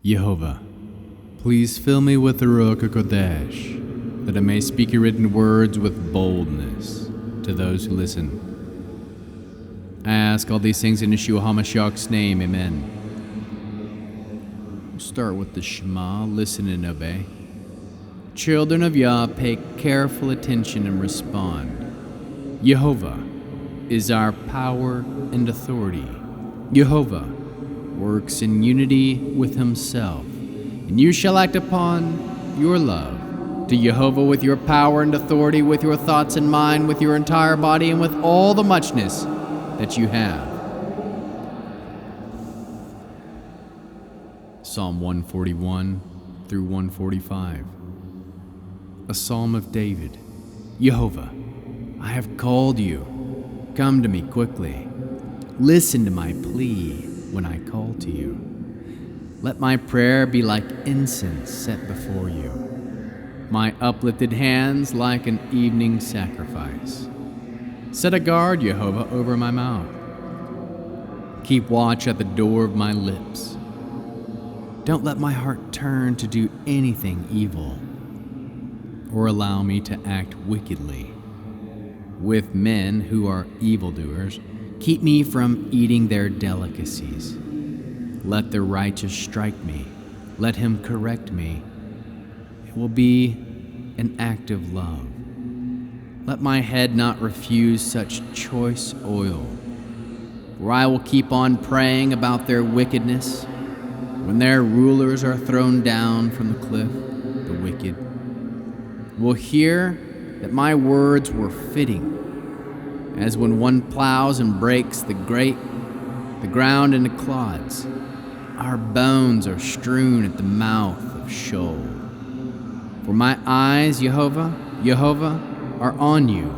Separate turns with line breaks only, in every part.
Yehovah, please fill me with the Ruach HaKodesh, that I may speak your written words with boldness to those who listen. I ask all these things in Yeshua HaMashiach's name, amen. We'll start with the Shema, listen and obey. Children of Yah, pay careful attention and respond. Yehovah is our power and authority. Yehovah works in unity with himself, and you shall act upon your love to Yehovah with your power and authority, with your thoughts and mind, with your entire body, and with all the muchness that you have. Psalm 141 through 145. A Psalm of David. Yehovah, I have called you. Come to me quickly. Listen to my plea when I call to you. Let my prayer be like incense set before you, my uplifted hands like an evening sacrifice. Set a guard, Yehovah, over my mouth. Keep watch at the door of my lips. Don't let my heart turn to do anything evil, or allow me to act wickedly with men who are evildoers. Keep me from eating their delicacies. Let the righteous strike me. Let him correct me. It will be an act of love. Let my head not refuse such choice oil, for I will keep on praying about their wickedness. When their rulers are thrown down from the cliff, the wicked will hear that my words were fitting, as when one plows and breaks the ground into clods. Our bones are strewn at the mouth of Sheol. For my eyes, Yehovah, are on you.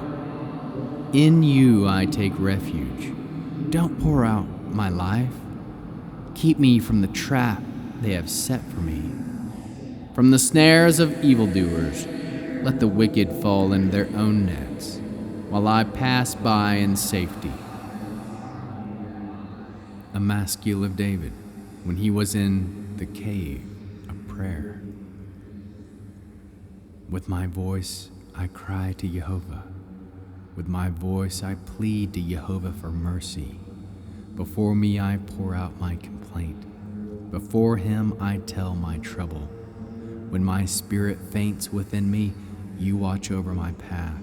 In you I take refuge. Don't pour out my life. Keep me from the trap they have set for me, from the snares of evildoers. Let the wicked fall in their own nets, while I pass by in safety. A Maskil of David, when he was in the cave of prayer. With my voice I cry to Yehovah. With my voice I plead to Yehovah for mercy. Before me I pour out my complaint. Before him I tell my trouble. When my spirit faints within me, you watch over my path.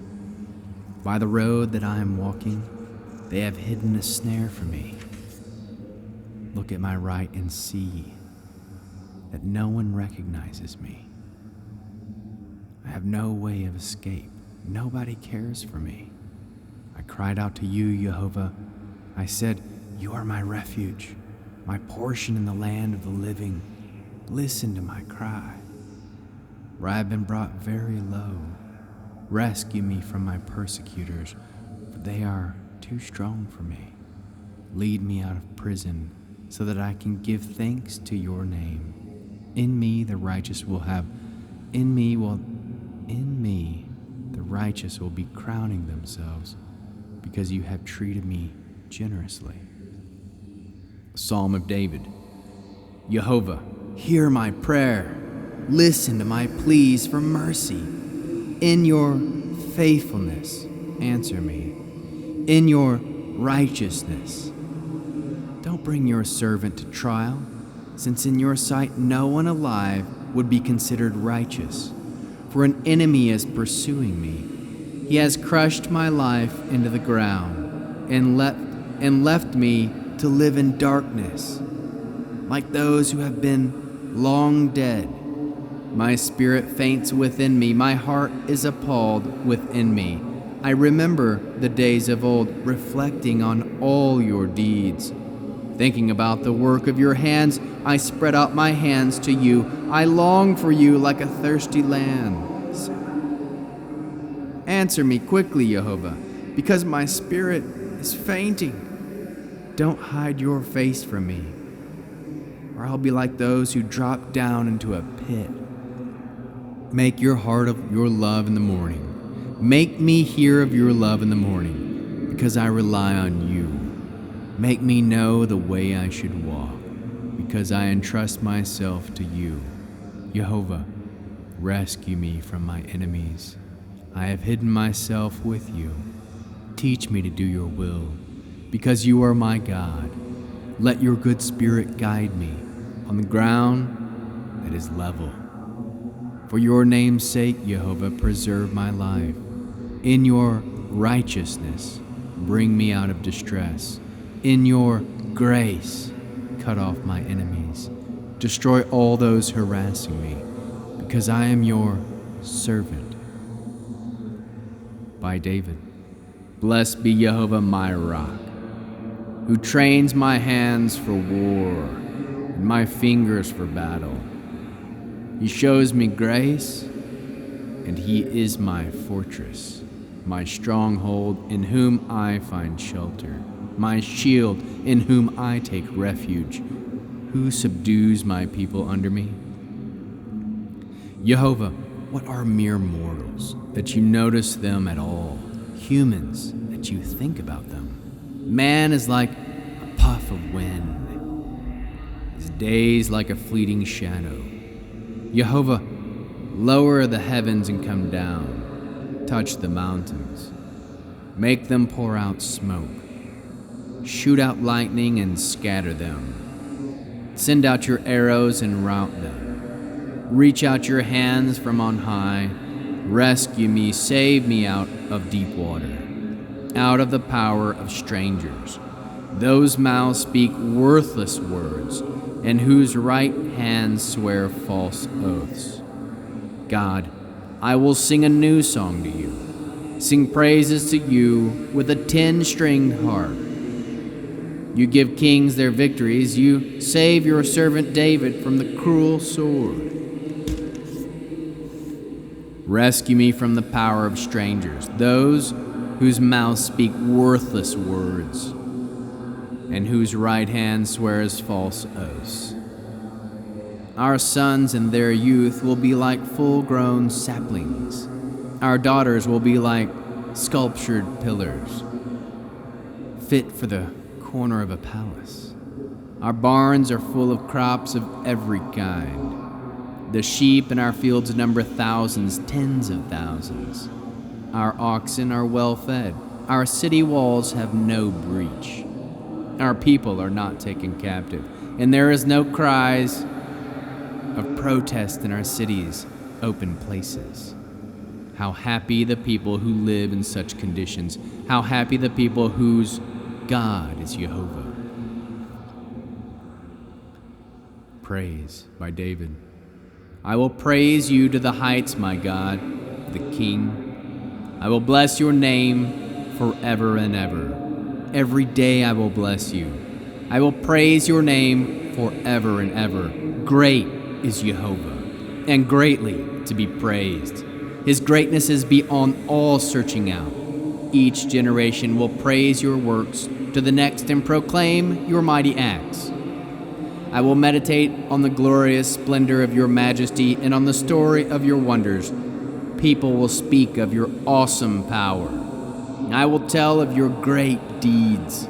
By the road that I am walking, they have hidden a snare for me. Look at my right and see that no one recognizes me. I have no way of escape. Nobody cares for me. I cried out to you, Yehovah. I said, you are my refuge, my portion in the land of the living. Listen to my cry. For I have been brought very low. Rescue me from my persecutors, for they are too strong for me. Lead me out of prison, so that I can give thanks to your name. In me the righteous will be crowning themselves, because you have treated me generously. Psalm of David. Yehovah, hear my prayer. Listen to my pleas for mercy. In your faithfulness, answer me. In your righteousness, don't bring your servant to trial, since in your sight no one alive would be considered righteous. For an enemy is pursuing me. He has crushed my life into the ground and left me to live in darkness, like those who have been long dead. My spirit faints within me. My heart is appalled within me. I remember the days of old, reflecting on all your deeds. Thinking about the work of your hands, I spread out my hands to you. I long for you like a thirsty land. Answer me quickly, Yehovah, because my spirit is fainting. Don't hide your face from me, or I'll be like those who drop down into a pit. Make your heart of your love in the morning. Make me hear of your love in the morning, because I rely on you. Make me know the way I should walk, because I entrust myself to you. Jehovah, rescue me from my enemies. I have hidden myself with you. Teach me to do your will, because you are my God. Let your good spirit guide me on the ground that is level. For your name's sake, Jehovah, preserve my life. In your righteousness, bring me out of distress. In your grace, cut off my enemies. Destroy all those harassing me, because I am your servant. By David. Blessed be Jehovah my rock, who trains my hands for war and my fingers for battle. He shows me grace, and he is my fortress, my stronghold in whom I find shelter, my shield in whom I take refuge, who subdues my people under me. Jehovah, what are mere mortals that you notice them at all? Humans that you think about them. Man is like a puff of wind, his days like a fleeting shadow. Jehovah, lower the heavens and come down, touch the mountains, make them pour out smoke, shoot out lightning and scatter them. Send out your arrows and rout them. Reach out your hands from on high. Rescue me, save me out of deep water, out of the power of strangers. Those mouths speak worthless words, and whose right hands swear false oaths. God, I will sing a new song to you, sing praises to you with a 10-stringed harp. You give kings their victories. You save your servant David from the cruel sword. Rescue me from the power of strangers, those whose mouths speak worthless words, and whose right hand swears false oaths. Our sons in their youth will be like full-grown saplings. Our daughters will be like sculptured pillars, fit for the corner of a palace. Our barns are full of crops of every kind. The sheep in our fields number thousands, tens of thousands. Our oxen are well fed. Our city walls have no breach. Our people are not taken captive, and there is no cries of protest in our cities' open places. How happy the people who live in such conditions. How happy the people whose God is Jehovah. Praise by David. I will praise you to the heights, my God, the King. I will bless your name forever and ever. Every day I will bless you. I will praise your name forever and ever. Great is Jehovah, and greatly to be praised. His greatness is beyond all searching out. Each generation will praise your works to the next and proclaim your mighty acts. I will meditate on the glorious splendor of your majesty and on the story of your wonders. People will speak of your awesome power. I will tell of your great deeds.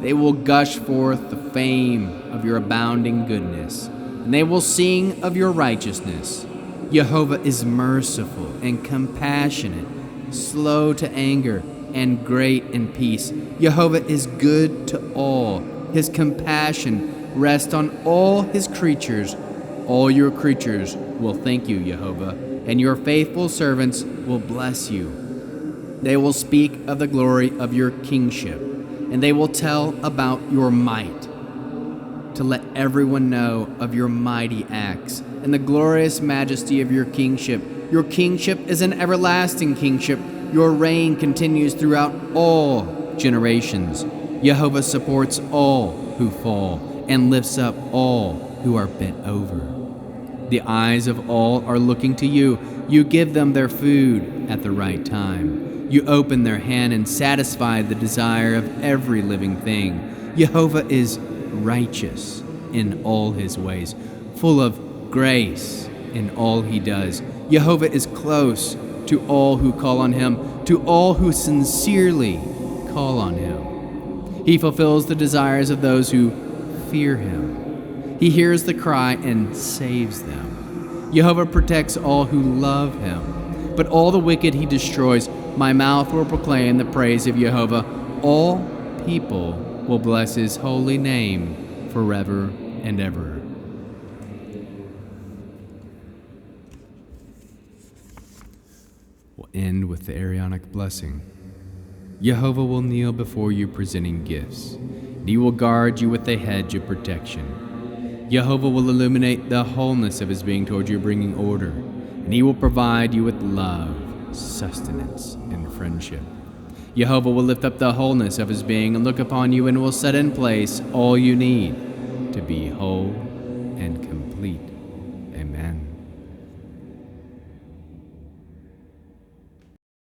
They will gush forth the fame of your abounding goodness, and they will sing of your righteousness. Jehovah is merciful and compassionate, slow to anger, and great in peace. Jehovah is good to all. His compassion rests on all his creatures. All your creatures will thank you, Jehovah, and your faithful servants will bless you. They will speak of the glory of your kingship, and they will tell about your might, to let everyone know of your mighty acts and the glorious majesty of your kingship. Your kingship is an everlasting kingship. Your reign continues throughout all generations. Jehovah supports all who fall and lifts up all who are bent over. The eyes of all are looking to you. You give them their food at the right time. You open their hand and satisfy the desire of every living thing. Jehovah is righteous in all his ways, full of grace in all he does. Jehovah is close to all who call on him, to all who sincerely call on him. He fulfills the desires of those who fear him. He hears the cry and saves them. Jehovah protects all who love him, but all the wicked he destroys. My mouth will proclaim the praise of Jehovah. All people will bless his holy name forever and ever. We'll end with the Aaronic blessing. Jehovah will kneel before you presenting gifts, and he will guard you with a hedge of protection. Jehovah will illuminate the wholeness of his being toward you, bringing order, and he will provide you with love, sustenance, and friendship. Jehovah will lift up the wholeness of his being and look upon you and will set in place all you need to be whole and complete.